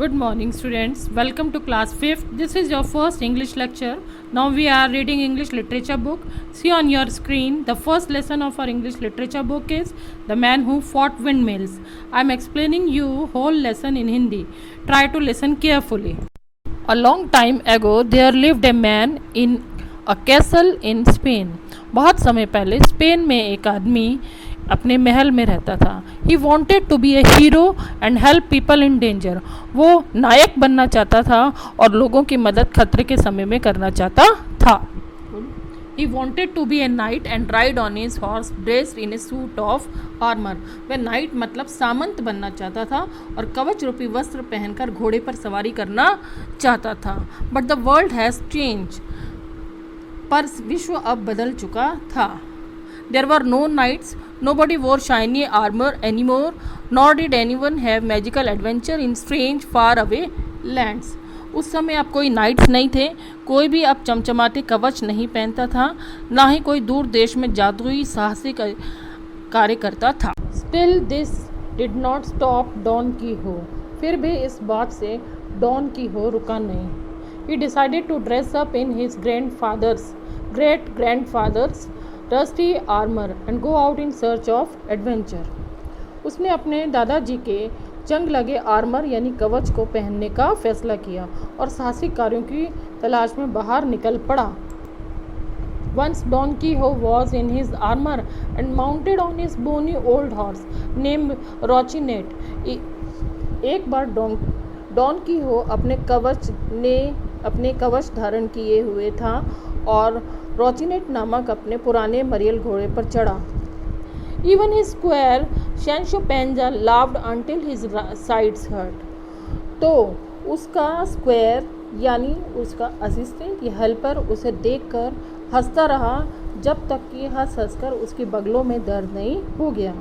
Good morning, students. Welcome to class 5th. This is your first English lecture. Now we are reading English literature book. See on your screen, the first lesson of our English literature book is The Man Who Fought Windmills. I am explaining you whole lesson in Hindi. Try to listen carefully. A long time ago, there lived a man in a castle in Spain. बहुत समय पहले Spain में एक आदमी अपने महल में रहता था. He wanted to be a hero and help people in danger. वो नायक बनना चाहता था और लोगों की मदद खतरे के समय में करना चाहता था. He wanted to be a knight and ride on his horse dressed in a suit of armour. वह नाइट मतलब सामंत बनना चाहता था और कवच रूपी वस्त्र पहनकर घोड़े पर सवारी करना चाहता था. But the world has change. पर विश्व अब बदल चुका था. There were no knights, nobody wore shiny armor anymore, nor did anyone have magical adventure in strange far away lands. उस समय अब कोई नाइट्स नहीं थे, कोई भी अब चमचमाते कवच नहीं पहनता था, ना ही कोई दूर देश में जादुई साहसिक कार्य करता था. Still this did not stop Don Quixote. फिर भी इस बात से डॉन कीहो रुका नहीं. He decided to dress up in his great grandfather's rusty armor and go out in search of adventure. उसने अपने दादाजी के जंग लगे आर्मर यानी कवच को पहनने का फैसला किया और साहसिक कार्यों की तलाश में बाहर निकल पड़ा. Once Don Quixote was in his armor and mounted on his bony old horse named Rocinante. एक बार डॉन कीहो अपने कवच धारण किए हुए था और रोचिनेट नामक अपने पुराने मरियल घोड़े पर चढ़ा. Even his squire Sancho Panza laughed until his sides hurt. तो उसका स्क्वायर यानी उसका असिस्टेंट या हेल्पर उसे देखकर हंसता रहा जब तक कि हंसकर उसके बगलों में दर्द नहीं हो गया.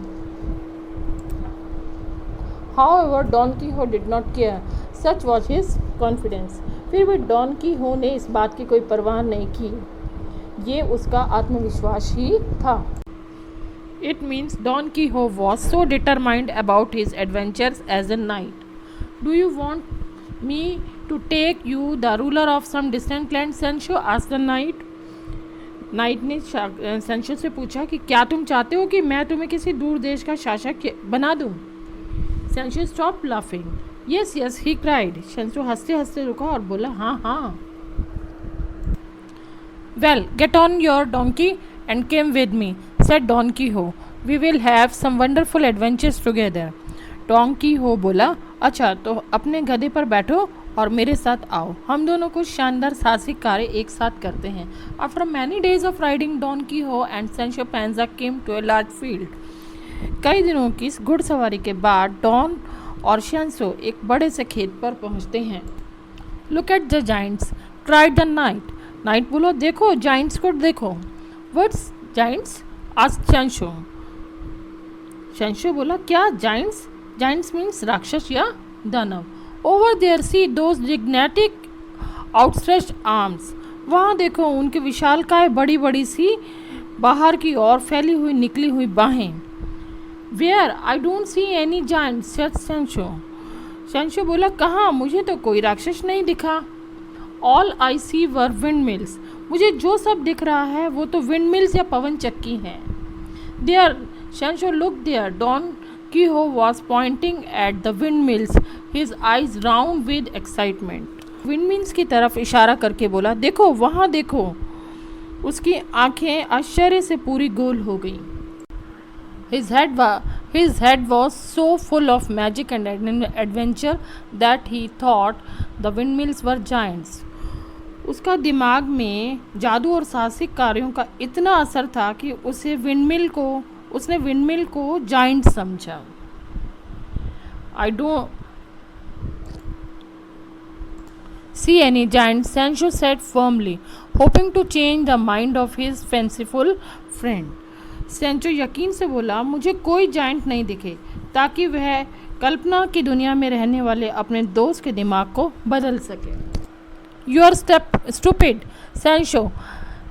However, Don Quixote did not care. Such was his confidence. फिर भी डॉन कीहो ने इस बात की कोई परवाह नहीं की. ये उसका आत्मविश्वास ही था. It means Don Quixote was so determined about his adventures as a knight. Do you want me to take you the ruler of some distant land, Sancho? asked the knight. Night ने सेंशो से पूछा कि क्या तुम चाहते हो कि मैं तुम्हें किसी दूर देश का शासक बना दूं? Sancho stop laughing. Yes yes he cried. Sancho हंसते हंसते रुका और बोला हाँ हाँ. Well, get on your donkey and come with me, said Don Quixote. We will have some wonderful adventures together. Don Quixote बोला अच्छा तो अपने गधे पर बैठो और मेरे साथ आओ, हम दोनों कुछ शानदार साहसिक कार्य एक साथ करते हैं. After many days of riding, Don Quixote and Sancho Panza came to a large field. कई दिनों की घुड़सवारी के बाद डॉन और शैंसो एक बड़े से खेत पर पहुंचते हैं. Look at the giants, cried the knight. Knight बोलो देखो जाइंट्स को देखो. What's giants? Asked Sancho. Sancho बोला क्या जाइंट्स? जाइंट्स मीन्स राक्षस या दानव. Over there see those gigantic outstretched arms. वहाँ देखो उनकी विशालकाय बड़ी बड़ी सी बाहर की ओर फैली हुई निकली हुई बाहें. Where? I don't see any giants, said Sancho. Sancho बोला कहाँ, मुझे तो कोई राक्षस नहीं दिखा. All I see were windmills. मुझे जो सब दिख रहा है वो तो विंड मिल्स या पवन चक्की हैं. There Sancho look there. Don कीहो was pointing at the windmills, his eyes round with excitement. Windmills की तरफ इशारा करके बोला देखो वहाँ देखो. उसकी आंखें आश्चर्य से पूरी गोल हो गई. His head was so full of magic and adventure that he thought the windmills were giants. उसका दिमाग में जादू और साहसिक कार्यों का इतना असर था कि उसने विंडमिल को जाइंट समझा. I don't see any giants, Sancho said firmly, hoping to change the mind of his fanciful friend. Sancho यकीन से बोला मुझे कोई जाइंट नहीं दिखे ताकि वह कल्पना की दुनिया में रहने वाले अपने दोस्त के दिमाग को बदल सके. You are stupid Sancho,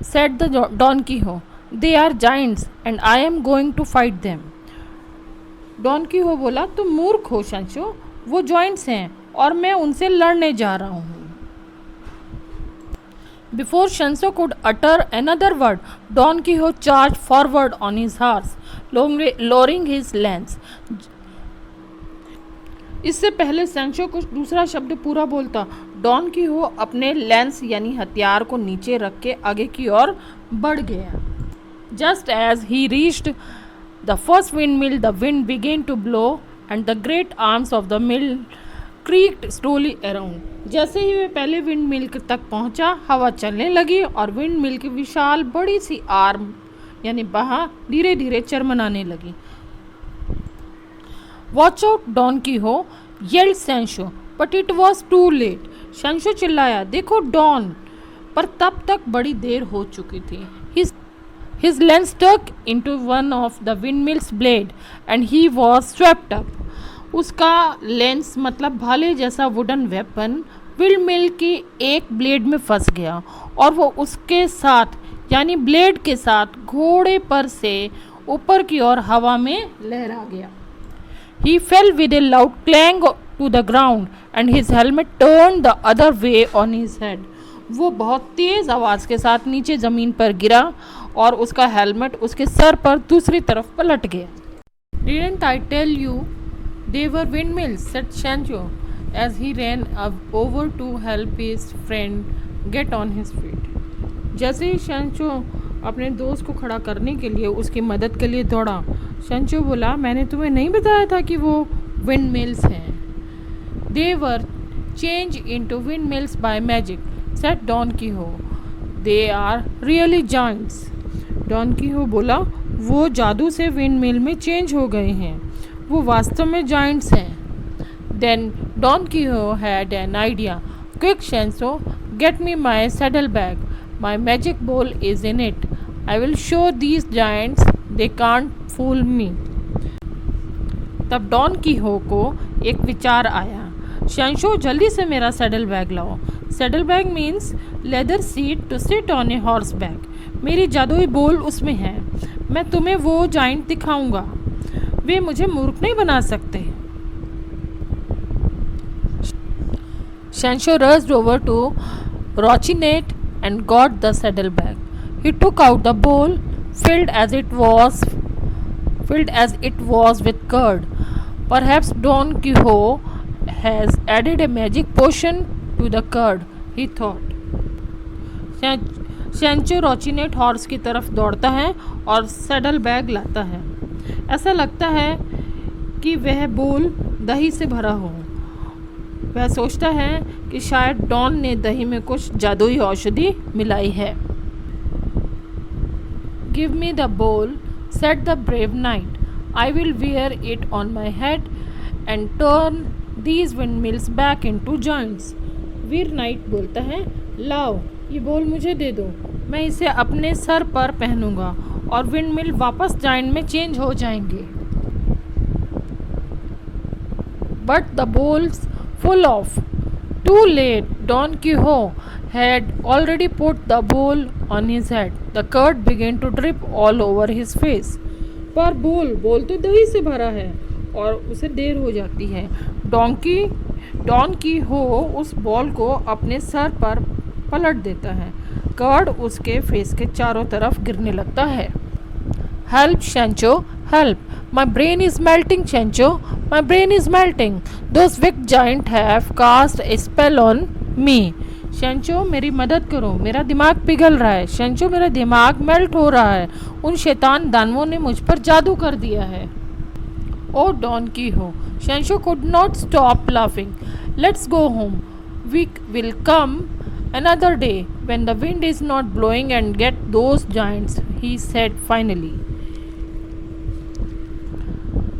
said the Don कीहो. They are giants and I am going to fight them. Don कीहो बोला तुम मूर्ख हो सेंशो, वो जॉइंट्स हैं और मैं उनसे लड़ने जा रहा हूँ। Before Shanso could utter another word, Don Quixote charged forward on his horse, lowering his lance. इससे पहले सैंचो कुछ दूसरा शब्द पूरा बोलता, डॉन कीहो अपने लेंस यानी हथियार को नीचे रख के आगे की ओर बढ़ गया। Just as he reached the first windmill, the wind began to blow and the great arms of the mill creaked slowly around. जैसे ही वे पहले विंड मिल तक पहुंचा, हवा चलने लगी और विंड मिल की विशाल बड़ी सी आर्म यानी बाह धीरे धीरे चरमराने लगी। Watch out, Don Quixote, yelled Sancho, but it was too late. Sancho चिल्लाया, देखो डॉन, पर तब तक बड़ी देर हो चुकी थी। His lance stuck into one of the windmill's blade and he was swept up. उसका लेंस मतलब भाले जैसा वुडन वेपन विंडमिल की एक ब्लेड में फंस गया और वो उसके साथ यानी ब्लेड के साथ घोड़े पर से ऊपर की ओर हवा में लहरा गया। He fell with a loud clang to the ground and his helmet turned the other way on his head. वो बहुत तेज आवाज़ के साथ नीचे ज़मीन पर गिरा और उसका हेलमेट उसके सर पर दूसरी तरफ पलट गया। Didn't I tell you they were windmills, said Sancho as he ran over to help his friend get on his feet. जैसे ही Sancho अपने दोस्त को खड़ा करने के लिए उसकी मदद के लिए दौड़ा, Sancho बोला, मैंने तुम्हें नहीं बताया था कि वो windmills हैं। They were changed into windmills by magic, said Don Quixote. They are really giants. Don Quixote बोला, वो जादू से विंडमिल में चेंज हो गए हैं, वो वास्तव में जाइंट्स हैं। Then Don Quixote had an idea. Quick, Sancho, get me my saddlebag. My magic ball is in it. I will show these giants they can't fool me. तब डॉन कीहो को एक विचार आया, शंशो जल्दी से मेरा सैडल बैग लाओ। Saddle bag means leather seat to sit on a horse bag. मेरी जादुई बोल उसमें है, मैं तुम्हें वो जाइंट दिखाऊंगा, वे मुझे मूर्ख नहीं बना सकते। शंशो rushed over to Rocinante and got the saddlebag. He took out the bowl, filled as it was with curd. Perhaps Don Quixote has added a magic potion to the curd, he thought. Sancho Rocinante horse की तरफ दौड़ता है और saddle bag लाता है। ऐसा लगता है कि वह बोल दही से भरा हो। वह सोचता है कि शायद डॉन ने दही में कुछ जादुई औषधि मिलाई है। Give me the bowl, said the brave knight. I will wear it on my head and turn these windmills back into giants. Veer night बोलता है, लाओ ये बोल मुझे दे दो, मैं इसे अपने सर पर पहनूंगा और विंडमिल वापस जाइंट में चेंज हो जाएंगे। But the bowls full of. Too late. Don Quixote had already put the bowl on his head. The curd began to drip all over his face. पर बोल तो दही से भरा है और उसे देर हो जाती है। डॉन कीहोट उस बॉल को अपने सर पर पलट देता है। कर्ड उसके फेस के चारों तरफ गिरने लगता है। Help, Sancho, help! My brain is melting, Sancho. My brain is melting. Those wicked giants have cast a spell on me. Sancho, मेरी मदद करो, मेरा दिमाग पिघल रहा है। Sancho, मेरा दिमाग मेल्ट हो रहा है। उन शैतान दानवों ने मुझ पर जादू कर दिया है। Oh, Don Quixote! Sancho could not stop laughing. Let's go home. We will come another day when the wind is not blowing and get those giants, he said finally.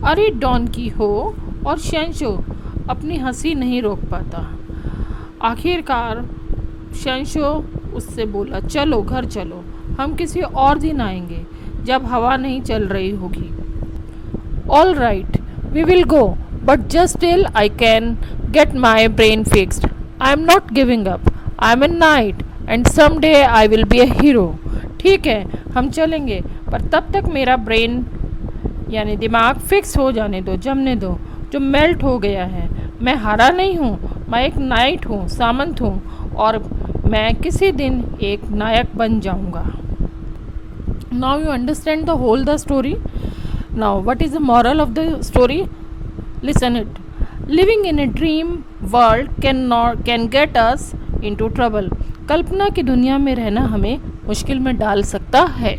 अरे डॉन कीहोट और शैंशो अपनी हंसी नहीं रोक पाता। आखिरकार शैंशो उससे बोला, चलो घर चलो, हम किसी और दिन आएंगे जब हवा नहीं चल रही होगी। All right, we will go, but just till I can get my brain fixed. I am not giving up, I am a knight and some day I will be a hero. ठीक है, हम चलेंगे, पर तब तक मेरा brain यानी दिमाग फिक्स हो जाने दो, जमने दो, जो मेल्ट हो गया है। मैं हारा नहीं हूँ मैं एक नाइट हूँ, सामंत हूँ, और मैं किसी दिन एक नायक बन जाऊँगा। Now you understand the whole the story. Now what is the moral of the story? Listen it. Living in a dream world can get us into trouble. कल्पना की दुनिया में रहना हमें मुश्किल में डाल सकता है.